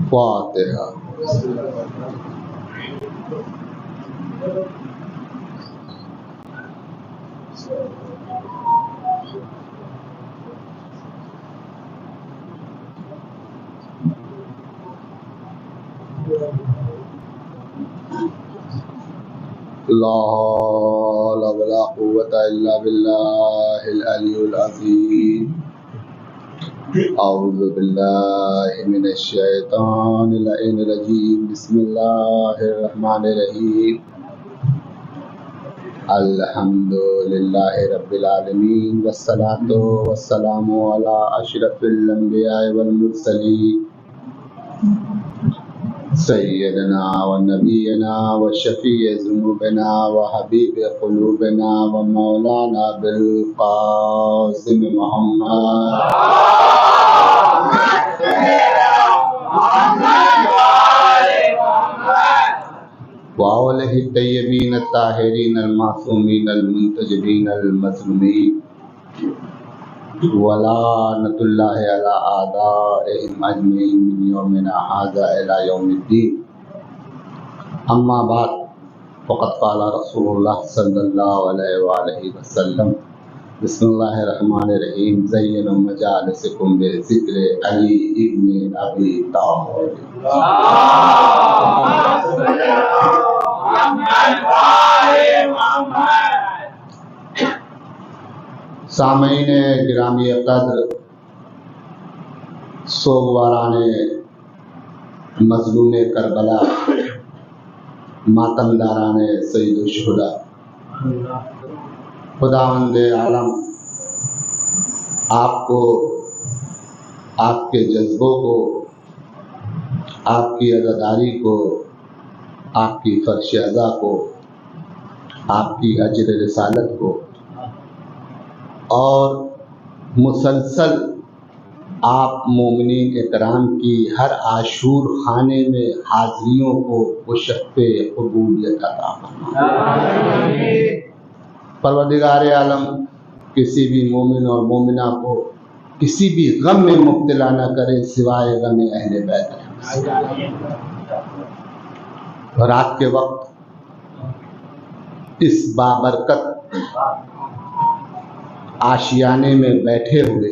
فاتحہ. لا حول ولا قوة إلا بالله العلي العظيم. أعوذ بالله من الشيطان اللعين الرجيم. بسم الله الرحمن الرحيم. الحمد لله رب العالمين والصلاة والسلام على أشرف الأنبياء والمرسلين سيدنا ونبينا وشفيع ذنوبنا وحبيب قلوبنا ومولانا بالقاسم محمد وآله الطيبين الطاهرين المعصومين المنتجبين المظلومين ولعنة الله على أعدائهم أجمعين من يومنا هذا إلى يوم الدين. أما بعد فقد قال رسول الله صلى الله عليه وآله وسلم بسم الله الرحمن الرحيم زينوا مجالسكم بذكر علي ابن أبي طالب. سامعین گرامی قدر، سوگواران مظلوم کربلا، ماتمداران سید الشہداء، خداوند عالم آپ کو، آپ کے جذبوں کو، آپ کی عزاداری کو، آپ کی فرش عزا کو، آپ کی اجر رسالت کو اور مسلسل آپ مومنین اکرام کی ہر عاشور خانے میں حاضریوں کو شرف قبولیت عطا فرمائے. پروردگار عالم کسی بھی مومن اور مومنہ کو کسی بھی غم میں مبتلا نہ کرے سوائے غم اہل بیت. رات کے وقت اس بابرکت آشیانے میں بیٹھے ہوئے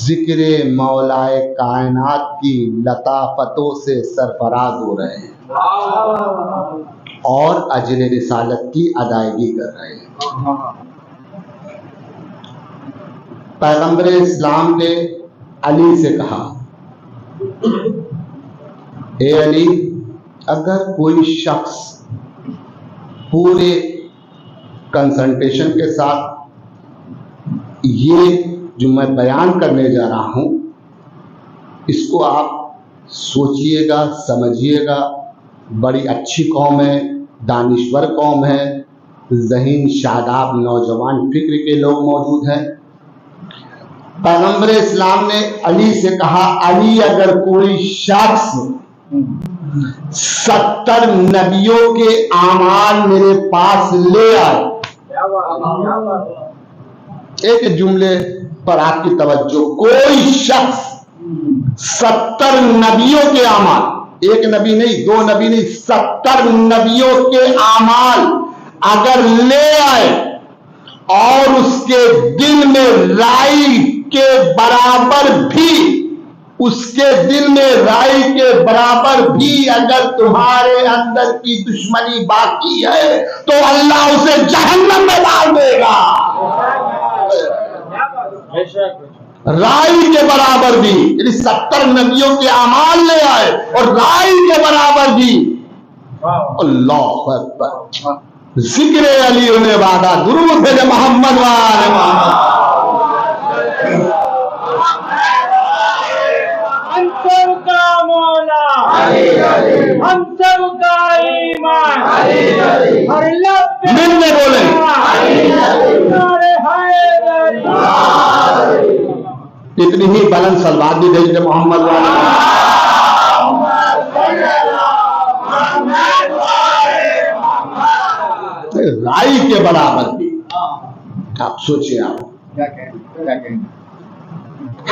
ذکر مولائے کائنات کی لطافتوں سے سرفراز ہو رہے ہیں اور اجر رسالت کی ادائیگی کر رہے ہیں. پیغمبر اسلام نے علی سے کہا، اے علی، اگر کوئی شخص پورے کنسنٹریشن کے ساتھ یہ جو میں بیان کرنے جا رہا ہوں اس کو آپ سوچئے گا، سمجھیے گا. بڑی اچھی قوم ہے، دانشور قوم ہے، ذہین شاداب نوجوان فکر کے لوگ موجود ہیں. پیغمبر اسلام نے علی سے کہا، علی، اگر کوئی شخص 70 نبیوں کے اعمال میرے پاس لے آئے. ایک جملے پر آپ کی توجہ، کوئی شخص 70 نبیوں کے اعمال، ایک نبی نہیں، 2 نبی نہیں، 70 نبیوں کے اعمال اگر لے آئے اور اس کے دل میں رائی کے برابر بھی، اس کے دل میں رائی کے برابر بھی اگر تمہارے اندر کی دشمنی باقی ہے تو اللہ اسے جہنم میں ڈال دے گا. رائی کے برابر بھی، یعنی 70 نبیوں کے اعمال لے آئے اور رائی کے برابر بھی. اللہ اکبر. ذکر علی نے وعدہ، درود بھیجے محمد والے محمد. ہم سب کا مولا، ہم سب کا ایمان، ہر لب پہ مل میں بولیں. اتنی ہی بلند سلوات بھی بھیجتے محمد والے. رائی کے برابر بھی. آپ سوچیں، آپ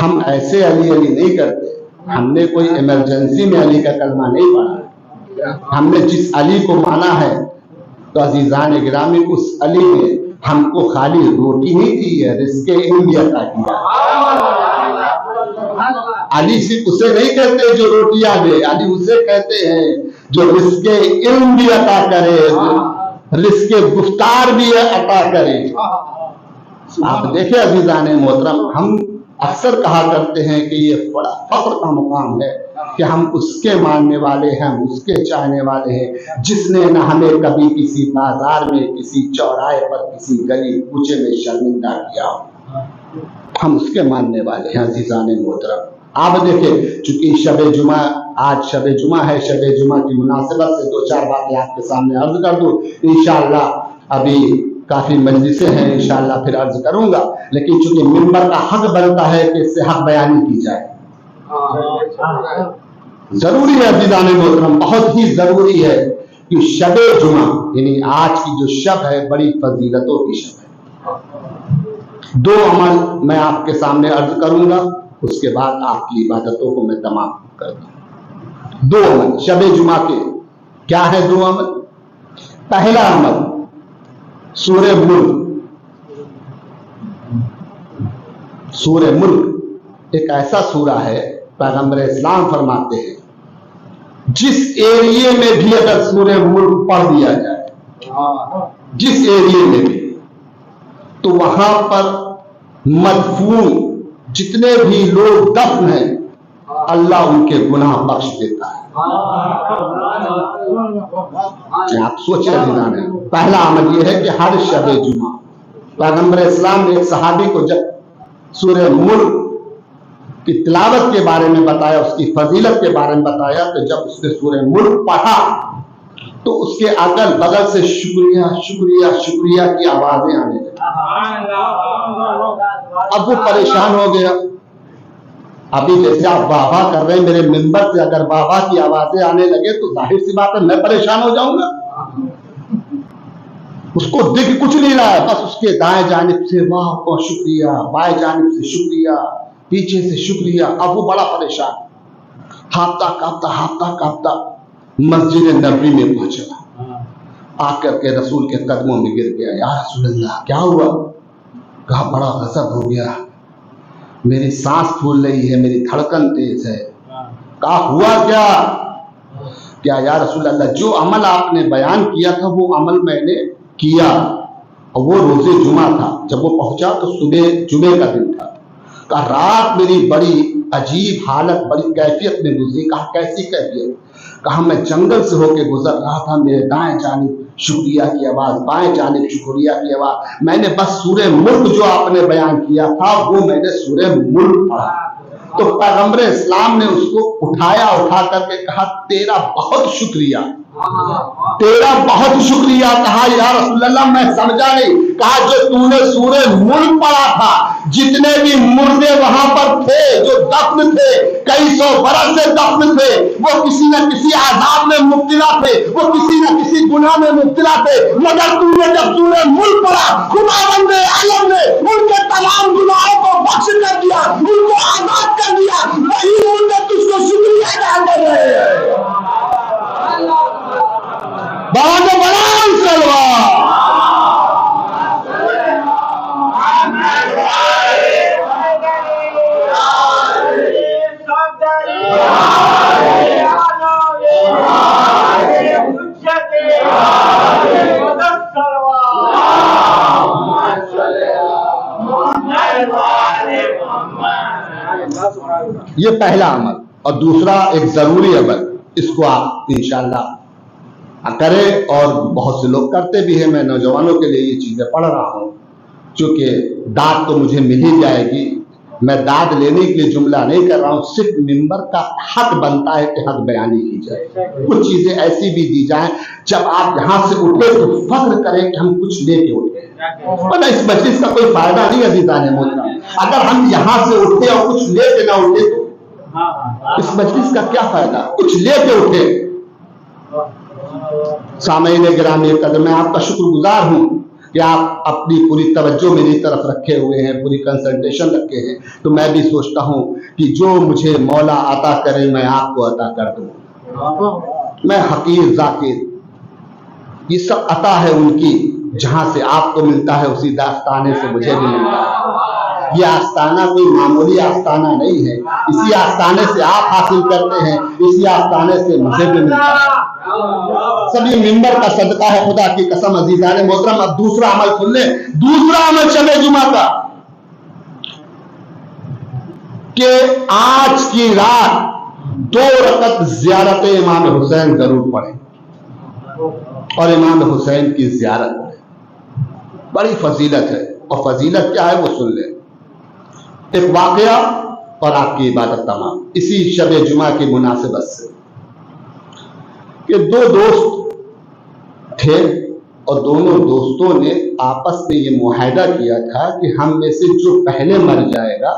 ہم ایسے علی علی نہیں کرتے. ہم نے کوئی ایمرجنسی میں علی کا کلمہ نہیں پڑھا. ہم نے جس علی کو مانا ہے تو عزیزان گرامی اس علی نے ہم کو خالی روٹی نہیں دی ہے، رزق علم بھی عطا کیا. علی صرف اسے نہیں کہتے جو روٹیاں دے، علی اسے کہتے ہیں جو رزق علم بھی عطا کرے، رزق گفتار بھی عطا کرے. آپ دیکھیں عزیزان محترم، ہم اکثر کہا کرتے ہیں کہ یہ بڑا فخر کا مقام ہے کہ ہم اس کے ماننے والے ہیں، ہم اس کے چاہنے والے ہیں جس نے نہ ہمیں کبھی کسی بازار میں، کسی چوراہے پر، کسی گلی کوچے میں شرمندہ کیا. ہم اس کے ماننے والے ہیں عزیزان محترم. آپ دیکھیں چونکہ شب جمعہ، آج شب جمعہ ہے، شب جمعہ کی مناسبت سے دو چار باتیں آپ کے سامنے عرض کر دوں. انشاءاللہ ابھی کافی مجلسیں ہیں، انشاءاللہ پھر عرض کروں گا، لیکن چونکہ منبر کا حق بنتا ہے کہ اس سے حق بیانی کی جائے. ضروری ہے عزیزان محترم، بہت ہی ضروری ہے کہ شب جمعہ یعنی آج کی جو شب ہے بڑی فضیلتوں کی شب ہے. دو عمل میں آپ کے سامنے عرض کروں گا، اس کے بعد آپ کی عبادتوں کو میں تمام کر دوں. دو عمل شب جمعہ کے کیا ہے؟ دو عمل. پہلا عمل سورہ ملک. سورہ ملک ایک ایسا سورہ ہے، پیغمبر اسلام فرماتے ہیں جس ایریے میں بھی اگر سورہ ملک پڑھ دیا جائے، جس ایریے میں بھی، تو وہاں پر مدفون جتنے بھی لوگ دفن ہیں اللہ ان کے گناہ بخش دیتا ہے. آپ سوچیں عزیزان، پہلا عمل یہ ہے کہ ہر شب جمعہ پیغمبر اسلام نے ایک صحابی کو جب سورہ ملک کی تلاوت کے بارے میں بتایا، اس کی فضیلت کے بارے میں بتایا، تو جب اس نے سورہ ملک پڑھا تو اس کے اگل بغل سے شکریہ شکریہ شکریہ کی آوازیں آنے لگی. اب وہ پریشان ہو گیا. ابھی جیسے آپ واہ واہ کر رہے ہیں میرے ممبر سے، اگر واہ واہ کی آوازیں آنے لگے تو ظاہر سی بات ہے میں پریشان ہو جاؤں گا. اس کو دکھ کچھ نہیں رہا ہے، بس اس کے دائیں جانب سے واہ کو شکریہ، بائیں جانب سے شکریہ، پیچھے سے شکریہ. اب وہ بڑا پریشان، ہاپتا کاپتا مسجد نبوی میں پہنچا. آ کر کے رسول کے قدموں میں گر گیا. یا رسول اللہ کیا ہوا؟ کہا بڑا غضب ہو گیا، میری سانس پھول رہی ہے، میری دھڑکن تیز ہے. کہا ہوا کیا؟ یا رسول اللہ جو عمل آپ نے بیان کیا تھا وہ عمل میں نے کیا، اور وہ روز جمعہ تھا. جب وہ پہنچا تو صبح جمعے کا دن تھا. کہا رات میری بڑی عجیب حالت، بڑی کیفیت میں گزری. کہا کیسی کیفیت؟ کہا میں جنگل سے ہو کے گزر رہا تھا، میرے دائیں جانب شکریہ کی آواز، بائیں جانب شکریہ کی آواز. میں نے بس سورہ ملک جو آپ نے بیان کیا تھا وہ میں نے سورہ ملک پڑھا. تو پیغمبر اسلام نے اس کو اٹھا کر کے کہا تیرا بہت شکریہ، تیرا بہت شکریہ. کہا یا رسول اللہ میں سمجھا نہیں. کہا جو تو نے سورہ ملک پڑھا تھا، جتنے بھی مردے وہاں پر تھے جو دفن تھے، کئی سو برس سے دفن تھے، وہ کسی نہ کسی عذاب میں مبتلا تھے، وہ کسی نہ کسی گناہ میں مبتلا تھے، مگر تو نے جب سورہ ملک پڑھا خداوند عالم نے ان کے تمام گناہوں کو بخش کر دیا، ان کو آزاد کر دیا. وہی ان نے تجھ کو شکریہ ادا کر رہے ہیں. یہ پہلا عمل. اور دوسرا ایک ضروری عمل، اس کو آپ انشاءاللہ کریں، اور بہت سے لوگ کرتے بھی ہیں. میں نوجوانوں کے لیے یہ چیزیں پڑھ رہا ہوں، چونکہ داد تو مجھے مل ہی جائے گی. میں داد لینے کے لیے جملہ نہیں کر رہا ہوں، صرف منبر کا حق بنتا ہے کہ حق بیانی کی جائے. کچھ چیزیں ایسی بھی دی جائیں جب آپ یہاں سے اٹھے تو فخر کریں کہ ہم کچھ لے کے اٹھے. ورنہ اس مجلس کا کوئی فائدہ نہیں عزیزان محترم. اگر ہم یہاں سے اٹھے اور کچھ لے کے نہ اٹھے تو اس مجلس کا کیا فائدہ؟ کچھ لے کے اٹھے. سامعین گرامی قدر، میں آپ کا شکر گزار ہوں کہ آپ اپنی پوری توجہ میری طرف رکھے ہوئے ہیں, پوری کنسنٹریشن رکھے ہیں, تو میں بھی سوچتا ہوں کہ جو مجھے مولا عطا کرے میں آپ کو عطا کر دوں. میں حقیر ذاکر, یہ سب عطا ہے ان کی, جہاں سے آپ کو ملتا ہے اسی آستانے سے مجھے بھی ملتا ہے. یہ آستانہ کوئی معمولی آستانہ نہیں ہے, اسی آستانے سے آپ حاصل کرتے ہیں, اسی آستانے سے مجھے بھی ملتا ہے. سب یہ منبر کا صدقہ ہے, خدا کی قسم عزیزان محترم. اب دوسرا عمل سن لیں, دوسرا عمل شب جمعہ کا, کہ آج کی رات 2 رکعت زیارت امام حسین ضرور پڑھیں اور امام حسین کی زیارت کریں. بڑی فضیلت ہے, اور فضیلت کیا ہے وہ سن لیں. ایک واقعہ اور آپ کی عبادت تمام, اسی شب جمعہ کی مناسبت سے, کہ 2 دوست تھے اور دونوں دوستوں نے آپس میں یہ معاہدہ کیا تھا کہ ہم میں سے جو پہلے مر جائے گا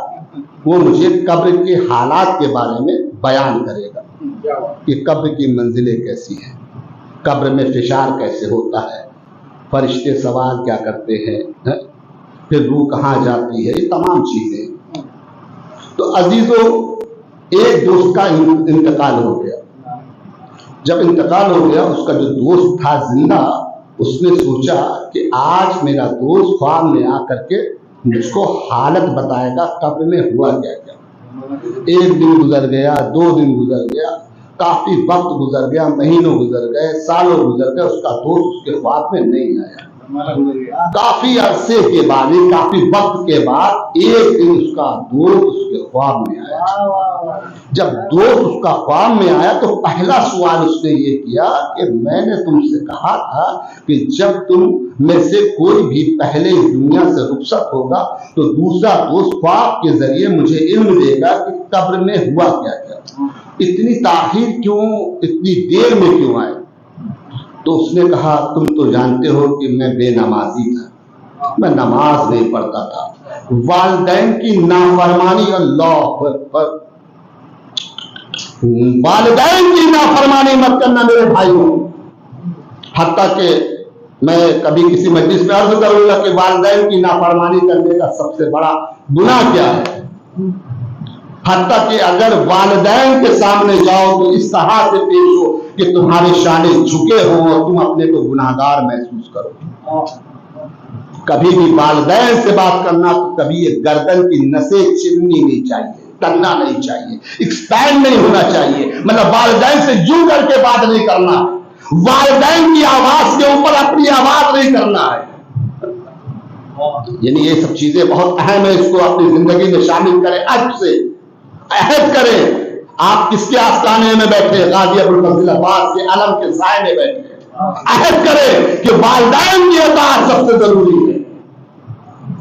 وہ مجھے قبر کے حالات کے بارے میں بیان کرے گا, کہ قبر کی منزلیں کیسی ہیں, قبر میں فشار کیسے ہوتا ہے, فرشتے سوال کیا کرتے ہیں, پھر روح کہاں جاتی ہے, یہ تمام چیزیں. تو عزیزو, ایک دوست کا انتقال ہو گیا. جب انتقال ہو گیا, اس کا جو دوست تھا زندہ, اس نے سوچا کہ آج میرا دوست خواب میں آ کر کے مجھ کو حالت بتائے گا قبر میں ہوا کیا کیا. 1 دن گزر گیا, 2 دن گزر گیا, کافی وقت گزر گیا, مہینوں گزر گئے, سالوں گزر گئے, اس کا دوست اس کے خواب میں نہیں آیا. کافی عرصے کے بعد, کافی وقت کے بعد ایک دن اس کا دوست اس کے خواب میں آیا. جب دوست اس کا خواب میں آیا تو پہلا سوال اس نے یہ کیا کہ میں نے تم سے کہا تھا کہ جب تم میں سے کوئی بھی پہلے اس دنیا سے رخصت ہوگا تو دوسرا دوست خواب کے ذریعے مجھے علم دے گا کہ قبر میں ہوا کیا کیا. اتنی تاخیر کیوں, اتنی دیر میں کیوں آئے؟ تو اس نے کہا تم تو جانتے ہو کہ میں بے نمازی تھا, میں نماز نہیں پڑھتا تھا, والدین کی نافرمانی, اللہ اکبر, والدین کی نافرمانی مت کرنا میرے بھائیوں. حتیٰ کہ میں کبھی کسی مجلس میں عرض کروں گا کہ والدین کی نافرمانی کرنے کا سب سے بڑا گناہ کیا ہے. حتیٰ کہ اگر والدین کے سامنے جاؤ تو اس طرح سے پیش ہو کہ تمہارے شانے جھکے ہوں اور تم اپنے کو گناہگار محسوس کرو. کبھی بھی والدین سے بات کرنا تو کبھی یہ گردن کی نسیں چرنی نہیں چاہیے, کرنا نہیں چاہیے, ایکسپینڈ نہیں ہونا چاہیے. مطلب والدین سے یوں کر کے بات نہیں کرنا, والدین کی آواز کے اوپر اپنی آواز نہیں کرنا ہے. یعنی یہ سب چیزیں بہت اہم ہے, اس کو اپنی زندگی میں شامل کریں, عہد سے عہد کریں. آپ کس کے آستانے میں بیٹھے, غازی ابوالفضل عباس کے علم کے سائے میں بیٹھے, عہد کریں کہ والدین کی اطاعت سب سے ضروری ہے.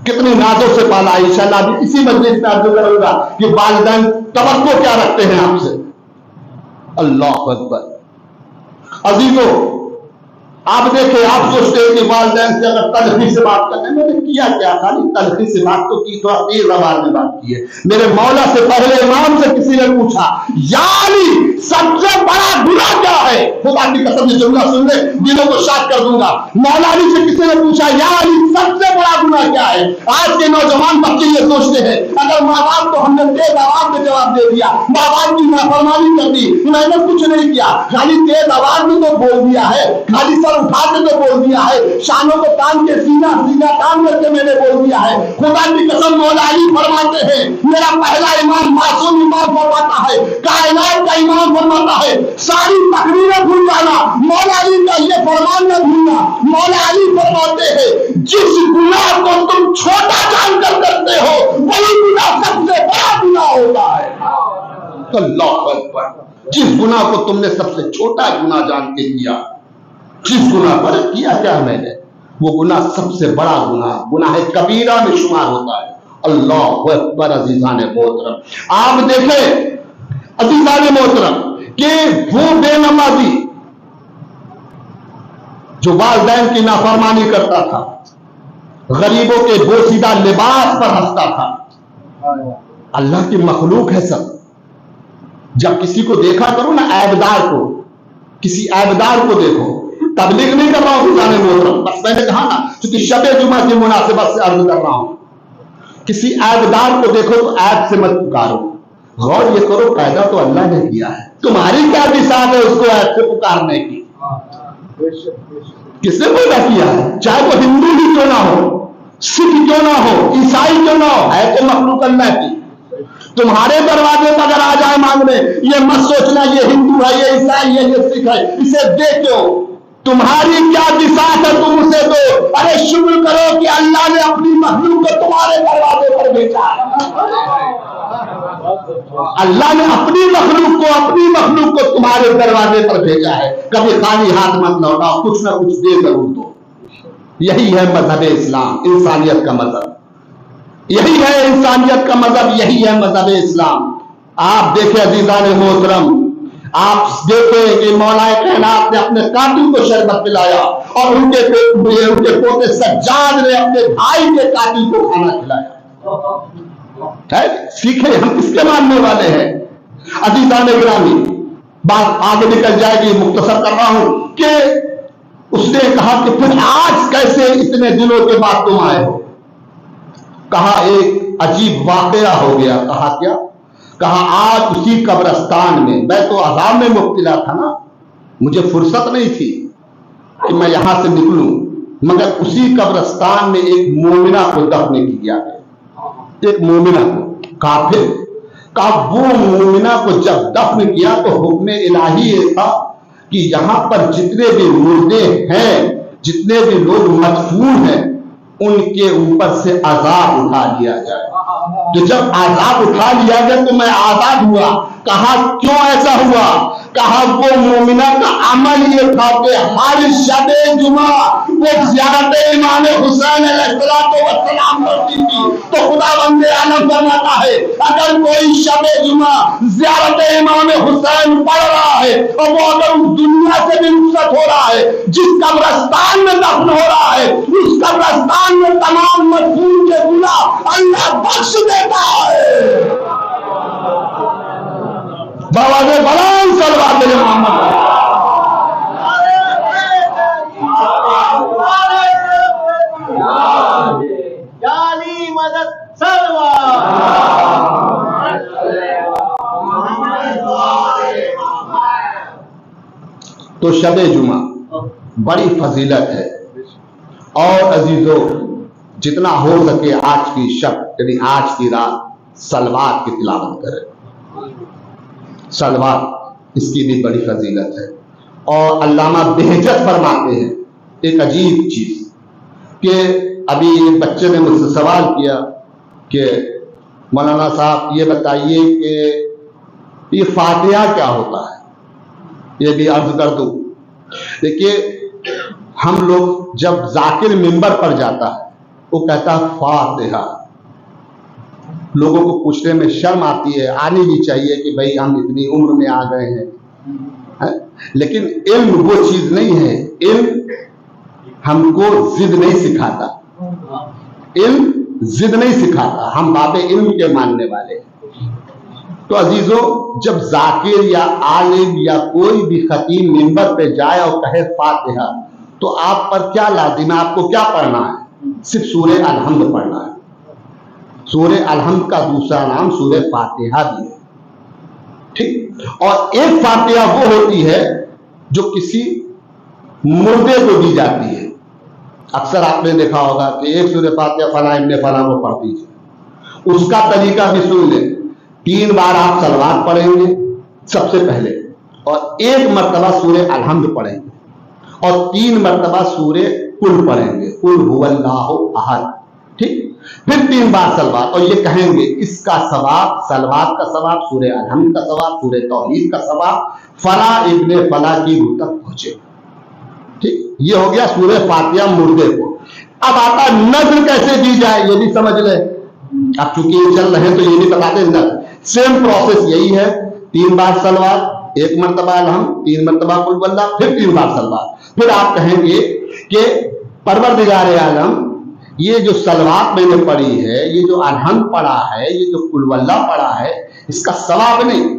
کتنی نازوں سے پالا, انشاءاللہ ابھی اسی مجلس میں عرض کروں گا کہ والدین توقع کیا رکھتے ہیں آپ سے. اللہ اکبر. عزیزو, آپ دیکھیں, آپ سوچتے ہیں کہ والدین سے اگر تلخی سے بات کریں, میں نے کیا کیا, خالی تلخی سے بات تو کی, تھوڑا تیز زبان میں بات کی ہے. میرے مولا سے پہلے امام سے کسی نے پوچھا یا علی سب سے بڑا گناہ کیا ہے, خدا کی قسم یہ جملہ سن لے, دلوں کو شاد کر دوں گا. مولا علی سے کسی نے پوچھا یا علی سب سے بڑا گناہ کیا ہے. آج کے نوجوان بچے یہ سوچتے ہیں اگر ماں باپ کو ہم نے تیز آواز میں جواب دے دیا, ماں باپ کی نافرمانی کر دی, میں نے کچھ نہیں کیا, خالی تیز آواز میں تو بول دیا ہے, خالی سر اٹھا کے تو بول دیا ہے, شانوں کو تان کے سینہ تان کر کے میں نے بول دیا ہے. خدا کی قسم مولا علی فرماتے ہیں میرا پہلا امام معصوم امام فرماتا ہے, کائنات کا امام فرماتا ہے, ساری تقریریں بھول جانا, مولا علی کا یہ فرمان نہ بھولنا. مولا علی فرماتے ہیں جس گناہ کو تم چھوٹا جان کر کرتے ہو وہی گناہ سب سے بڑا گناہ ہوتا ہے. اللہ اکبر. جس گناہ کو تم نے سب سے چھوٹا گناہ جان کے کیا, جس گناہ پر کیا کیا میں نے, وہ گناہ سب سے بڑا گناہ, گناہ کبیرہ میں شمار ہوتا ہے. اللہ اکبر. عزیزان محترم, آپ دیکھیں عزیزان محترم کہ وہ بے نمازی جو والدین کی نافرمانی کرتا تھا, غریبوں کے بوسیدہ لباس پر ہنستا تھا, اللہ کی مخلوق ہے سب. جب کسی کو دیکھا کرو نا, عیبدار کو, کسی عیبدار کو دیکھو, تبلیغ نہیں کر رہا ہوں خدا نے محترم، بس میں نے کہا نا چونکہ شب جمعہ کی مناسبت سے عرض کر رہا ہوں، کسی عیبدار کو دیکھو تو عیب سے مت پکارو، غور یہ کرو پیدا تو اللہ نے کیا ہے، تمہاری کیا بساط ہے اس کو عیب سے پکارنے کی؟ کس نے پیدا کیا ہے؟ چاہے وہ ہندو ہی کیوں نہ ہو، سکھ کیوں نہ ہو، عیسائی کیوں نہ ہو، ہے تو مخلوق اللہ کی۔ تمہارے دروازے پر اگر آ جائے مانگنے، یہ مت سوچنا یہ ہندو ہے، یہ عیسائی ہے، یہ سکھ ہے، اسے دے کیوں؟ تمہاری کیا بساط ہے، تم اسے دو۔ ارے شکر کرو کہ اللہ نے اپنی مخلوق کو تمہارے دروازے پر بھیجا ہے۔ اللہ نے اپنی مخلوق کو تمہارے دروازے پر بھیجا ہے۔ کبھی خالی ہاتھ مت لوٹاؤ، کچھ نہ کچھ دے ضرور دو۔ یہی ہے مذہب اسلام، انسانیت کا مذہب، یہی ہے انسانیت کا مذہب، یہی ہے مذہب اسلام۔ آپ دیکھیں عزیزان محترم، آپ دیکھیں کہ مولا کائنات نے اپنے قاتل کو شربت پلایا اور ان کے پوتے سجاد نے اپنے بھائی کے قاتل کو کھانا کھلایا۔ سیکھیں، ہم کس کے ماننے والے ہیں؟ عزیزان گرامی، بات آگے نکل جائے گی، مختصر کر رہا ہوں کہ اس نے کہا کہ پھر آج کیسے اتنے دنوں کے بعد تم آئے ہو؟ کہا ایک عجیب واقعہ ہو گیا۔ کہا کیا؟ کہا آج اسی قبرستان میں تو عذاب میں مبتلا تھا نا، مجھے فرصت نہیں تھی کہ میں یہاں سے نکلوں، مگر اسی قبرستان میں ایک مومنہ کو دفن کیا گیا، ایک مومنہ کو، کافر۔ کہا وہ مومنہ کو جب دفن کیا تو حکم الہی یہ تھا کہ یہاں پر جتنے بھی مردے ہیں، جتنے بھی لوگ مدفون ہیں، ان کے اوپر سے عذاب اٹھا لیا جائے۔ تو جب عذاب اٹھا لیا گیا تو میں آزاد ہوا۔ کہا کیوں ایسا ہوا؟ کہا وہ مومنہ کا عمل یہ تھا کہ ہر شب جمعہ وہ زیارت امام حسین علیہ السلام کرتی تھی۔ تو خداوند عالم فرماتا ہے اگر کوئی شب جمعہ زیارت امام حسین پڑھ رہا ہے اور وہ اگر اس دنیا سے بھی رخصت ہو رہا ہے، جس قبرستان میں دفن ہو رہا ہے، اس قبرستان میں تمام مدفون کے گناہ اللہ بخش دیتا ہے۔ بابا نے بلان صلوات علی محمد۔ جالی مدد صلوات۔ تو شب جمعہ بڑی فضیلت ہے، اور عزیزو جتنا ہو سکے آج کی شب یعنی آج کی رات صلوات کی تلاوت کرے۔ صلوات اس کی بھی بڑی فضیلت ہے۔ اور علامہ بہجت فرماتے ہیں ایک عجیب چیز کہ ابھی بچے نے مجھ سے سوال کیا کہ مولانا صاحب یہ بتائیے کہ یہ فاتحہ کیا ہوتا ہے، یہ بھی عرض کر دوں۔ دیکھیے ہم لوگ جب ذاکر منبر پر جاتا ہے وہ کہتا ہے فاتحہ، لوگوں کو پوچھنے میں شرم آتی ہے، آنی بھی چاہیے کہ بھئی ہم اتنی عمر میں آ گئے ہیں، لیکن علم وہ چیز نہیں ہے، علم ہم کو ضد نہیں سکھاتا، علم ضد نہیں سکھاتا، ہم باب علم کے ماننے والے ہیں۔ تو عزیزو جب ذاکر یا عالم یا کوئی بھی خطیب منبر پہ جائے اور کہے فاتحہ تو آپ پر کیا لازم ہے، آپ کو کیا پڑھنا ہے؟ صرف سورہ الحمد پڑھنا ہے۔ سورہ الحمد کا دوسرا نام سورہ فاتحہ بھی ہے، ٹھیک؟ اور ایک فاتحہ وہ ہوتی ہے جو کسی مردے کو دی جاتی ہے۔ اکثر آپ نے دیکھا ہوگا کہ ایک سورہ فاتحہ فلاں ابن فلاں کو پڑھ دیجیے، اس کا طریقہ بھی سن لیں۔ 3 بار آپ صلوات پڑھیں گے سب سے پہلے، اور 1 مرتبہ سورہ الحمد پڑھیں گے، اور 3 مرتبہ سورہ قل پڑھیں گے، قل هو اللہ احد، ٹھیک؟ پھر 3 بار صلوات، اور یہ کہیں گے اس کا ثواب، صلوات کا ثواب، سورہ الحمد کا ثواب، سورہ توحید کا ثواب فلاں ابن فلاں کی روح تک پہنچے، ٹھیک؟ یہ ہو گیا سورہ فاتحہ مردے کو۔ اب آتا نذر کیسے دی جائے یہ بھی سمجھ لیں۔ اب چونکہ یہ چل رہے ہیں تو یہ بھی بتاتے ہیں، سیم پروسیس یہی ہے، 3 بار صلوات، 1 مرتبہ الحمد، 3 مرتبہ قل واللہ، پھر 3 بار صلوات۔ پھر آپ کہیں گے کہ پروردگار عالم یہ جو صلوات میں نے پڑھی ہے، یہ جو الحمد پڑھا ہے، یہ جو قل واللہ پڑھا ہے، اس کا ثواب نہیں،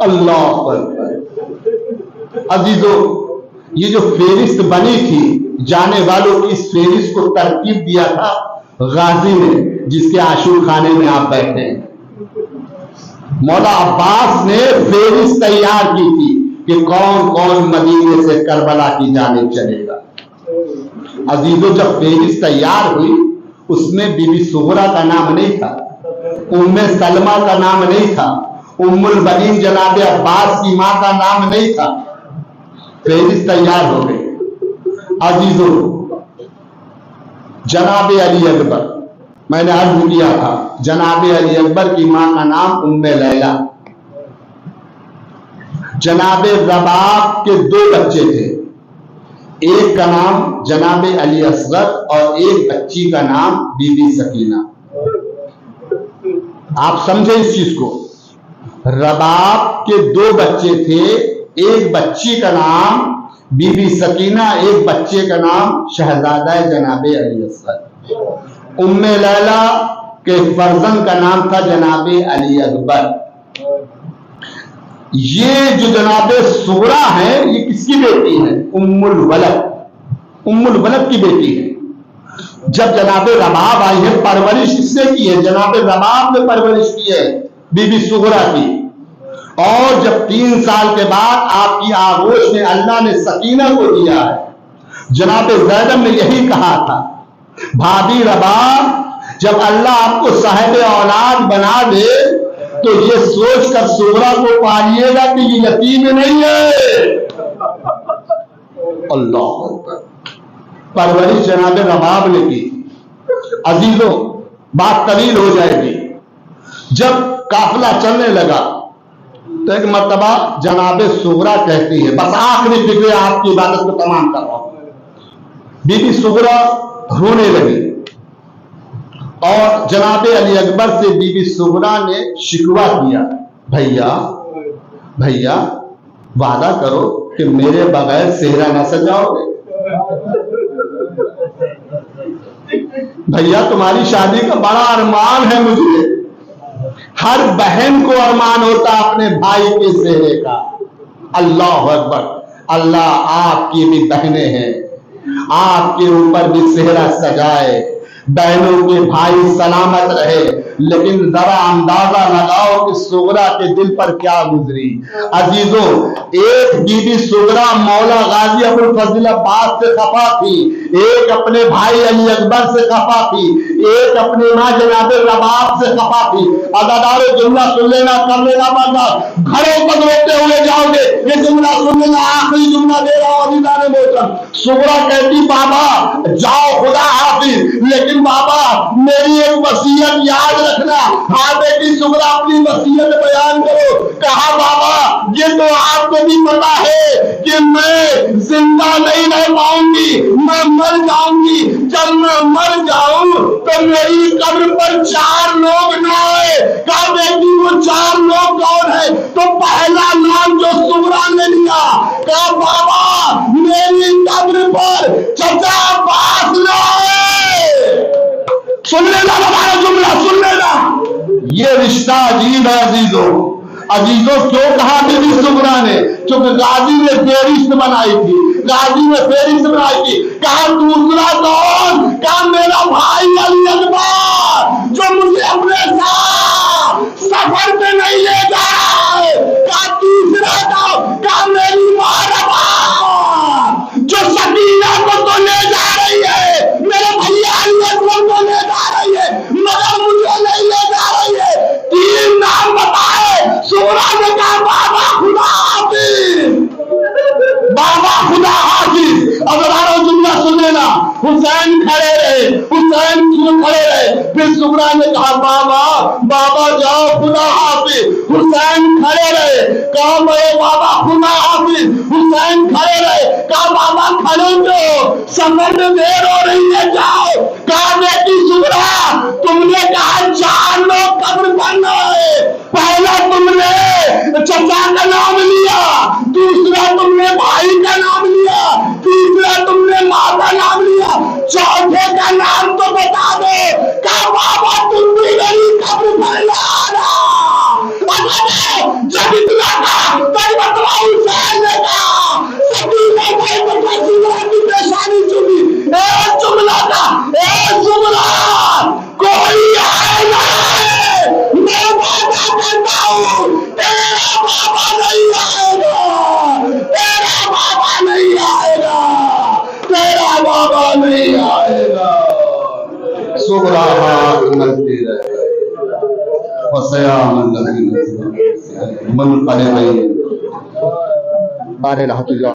اللہ اکبر۔ عزیزو، یہ جو فہرست بنی تھی جانے والوں کی، اس فہرست کو ترتیب دیا تھا غازی نے، جس کے عاشور خانے میں آپ بیٹھے ہیں۔ مولا عباس نے فہرست تیار کی تھی کہ کون کون مدینے سے کربلا کی جانب چلے گا۔ عزیزو، جب فہرست تیار ہوئی، اس میں بی بی صغرا کا نام نہیں تھا، ام سلمہ کا نام نہیں تھا، ام البنین جناب عباس کی ماں کا نام نہیں تھا۔ فہرست تیار ہو گئی۔ عزیزو، جناب علی اکبر، میں نے عرض کیا تھا جناب علی اکبر کی ماں کا نام ام لیلہ۔ جناب رباب کے 2 بچے تھے، ایک کا نام جناب علی اصغر اور ایک بچی کا نام بی بی سکینہ۔ آپ سمجھے اس چیز کو، رباب کے 2 بچے تھے، ایک بچی کا نام بی بی سکینہ، ایک بچے کا نام شہزادہ جناب علی اصغر۔ ام لیلہ کے فرزند کا نام تھا جناب علی اکبر۔ یہ جو جناب صغرا ہے، یہ کس کی بیٹی ہے؟ ام الولد، ام الولد کی بیٹی ہے۔ جب جناب رباب آئی ہے، پرورش کس نے کی ہے؟ جناب رباب نے پرورش کی ہے بی بی صغرا کی۔ اور جب 3 سال کے بعد آپ کی آغوش میں اللہ نے سکینہ کو دیا ہے، جناب زینب نے یہی کہا تھا، بھابی رباب، جب اللہ آپ کو صاحب اولاد بنا دے تو یہ سوچ کر صغرا کو پالیے گا کہ یہ یتیم نہیں ہے۔ اللہ اکبر۔ پرورش جناب رباب نے کی۔ عزیزوں، بات طویل ہو جائے گی۔ جب قافلہ چلنے لگا تو ایک مرتبہ جناب صغرا کہتی ہے، بس آخری فکر آپ کی عبادت کو تمام کر رہا ہوں، بی بی صغرا رونے لگی اور جناب علی اکبر سے بی بی صغرا نے شکوہ کیا، بھیا وعدہ کرو کہ میرے بغیر صحرا نہ سجاؤ گے۔ بھیا تمہاری شادی کا بڑا ارمان ہے مجھے، ہر بہن کو ارمان ہوتا اپنے بھائی کے صحرے کا۔ اللہ اکبر۔ اللہ آپ کی بھی بہنیں ہیں، آپ کے اوپر بھی صحرا سجائے، بہنوں کے بھائی سلامت رہے، لیکن ذرا اندازہ لگاؤ کہ صغرا کے دل پر کیا گزری۔ عزیزوں، ایک بی بی صغرا مولا غازی ابو الفضل عباس سے خفا تھی، ایک اپنے بھائی علی اکبر سے خفا تھی، ایک اپنی ماں جناب رباب سے خفا تھی۔ عزادار جملہ سن لینا، کر لینا برداشت، گھروں تک روتے ہوئے جاؤ گے، یہ جملہ سن لینا، آخری جملہ دے رہا ہوں عزیزان محترم۔ صغرا کہتی، بابا جاؤ خدا حافظ، لیکن بابا میری ایک وصیت یاد رکھنا۔ ہاں بیٹی صغرا اپنی وصیت بیان کرو۔ کہا بابا یہ تو آپ کو بھی پتا ہے کہ میں زندہ نہیں رہ پاؤں گی، میں مر جاؤں گی، جب میں مر جاؤں تو میری قبر پر 4 لوگ نہ آئے۔ کہا بیٹی وہ 4 لوگ کون ہے؟ تو پہلا نام جو صغرا نے لیا، کہا بابا میری قبر پر چچا عباس نہ آئے۔ سن لینا ہمارا جملہ، سن لینا، یہ رشتہ عجیب ہے عزیزوں۔ کیوں کہا بی بی صغرا نے؟ چونکہ غازی نے فہرست بنائی تھی، کہا دوسرا کون؟ کہا میرا بھائی علی اکبر، جو مجھے اپنے ساتھ سفر پہ نہیں لے جا رہا ہے۔ کہا تیسرا کون؟ کہا میری ماں رباب، جو سکینہ کو تو لے جا رہی ہے، میرے بھیا علی اکبر کو لے جا رہی ہے، مگر مجھے نہیں لے جا رہی ہے۔ 3 نام بتائے۔ صغرا نے کہا بابا خدا حافظ، بابا خدا حافظ۔ اب جملہ سن لینا، حسین کھڑے رہے، پھر صغرا نے کہا بابا جاؤ خدا حافظ۔ حسین کھڑے رہے، کہا میرے بابا خدا حافظ۔ حسین کھڑے رہے، کہا بابا کھڑے جو سفر میں دیر ہو رہی ہے جاؤ۔ کہا بیٹی صغرا تم نے کہا 4 لوگ قبر پر نہ آئے، پہلا تم نے چچا کا نام لیا، دوسرا تم نے بھائی کا نام لیا، تیسرا تم نے ماں کا نام لیا، چوتھے کا نام تو بتا دے۔ کہا بابا تم بھی میری قبر پر نہ آنا۔ جب اتنا نہیں آئے گا صبح ملتی رہے وسیام الذین من قلبین